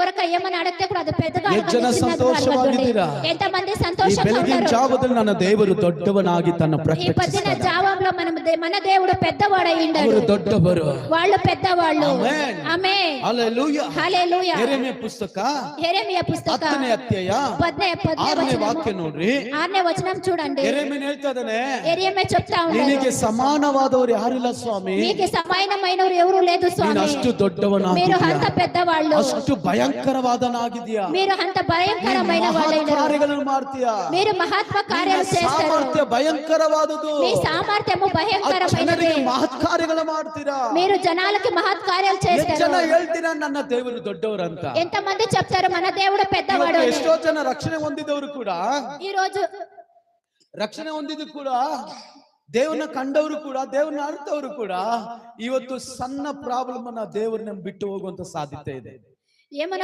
కొరకు ఏమని అడిగితే కూడా అది పెద్దగా ಎಷ್ಟು ಜನ ಸಂತೋಷವಾಗಿದ್ದೀರಾ? ఎంతమంది ಈ సంతోషంగా ಬೆಳಗಿನ ఉన్నారు? ಜಾವದಲ್ಲಿ ನನ್ನ ದೇವರು ದೊಡ್ಡವನಾಗಿ ತನ್ನ ఈ పొద్దున ಪ್ರತ್ಯಕ್ಷಿಸ್ತಾನೆ. జావంలో మన దేవుడు పెద్దవాడై ఉన్నాడు. ಅವರು ದೊಡ್ಡವರು. వాళ్ళు పెద్దవాళ్ళు. ಆಮೆನ್. ఆమేన్. ಹಲ್ಲೆಲೂಯಾ. హల్లెలూయా. ಯೆರೆಮೀಯ ಪುಸ್ತಕ యెరెమీయ పుస్తక 10ನೇ ಅಧ್ಯಾಯ 6ನೇ ವಾಕ್ಯ ನೋಡ್ರಿ. 6ನೇ వచనం చూడండి. ಯೆರೆಮೀಯ ಹೇಳ್ತಾ ಇದ್ದಾನೆ, యెరెమీయ చెప్తా ఉన్నాడు, ನಿನಗೆ ಸಮಾನವಾದವರು ಯಾರಿಲ್ಲ ಸ್ವಾಮಿ, మీకు సమానమైనవారు ఎవరు లేదు ನೀನು స్వామి, ಅಷ್ಟು మీరు ದೊಡ್ಡವನಾಗಿದ್ದೀಯಾ, అంత పెద్దవాళ్ళు, ಅಷ್ಟು ಭಯಂಕರವಾದನಾಗಿದ್ದೀಯಾ, మీరు అంత భయంకరమైన వాళ్ళు, ಕಾರ್ಯಗಳನ್ನು ಮಾಡ್ತೀಯಾ, మీరు మహాత్మ కార్యాలు చేస్తారు, ಸಾಮರ್ಥ್ಯ ಭಯಂಕರವಾದುದು, మీ సామర్థ్యము భయంకరమైనది, ಜನರಿಗೆ ಮಹತ್ ಕಾರ್ಯಗಳು ಮಾಡ್ತೀರಾ, మీరు జనాలకి మహత్ కార్యాలు ಎಷ್ಟು చేస్తారు. ಜನ ಹೇಳ್ತೀರಾ ನನ್ನ ದೇವರು ದೊಡ್ಡವರಂತ? ఎంతమంది చెప్తారు మన దేవుడు పెద్దవాడు అని? ಎಷ್ಟೋ ಜನ ರಕ್ಷಣೆ ಹೊಂದಿದವರು ಕೂಡ, ఈ రోజు ರಕ್ಷಣೆ ಹೊಂದಿದ್ದು ಕೂಡ, ದೇವರನ್ನ ಕಂಡವರು ಕೂಡ, ದೇವರನ್ನ ಅರ್ಥವರು ಕೂಡ ಇವತ್ತು ಸಣ್ಣ ಪ್ರಾಬ್ಲಮ್ ಅನ್ನ ದೇವರನ್ನ ಬಿಟ್ಟು ಹೋಗುವಂತ ಸಾಧ್ಯತೆ ಇದೆ. ఏమన్నా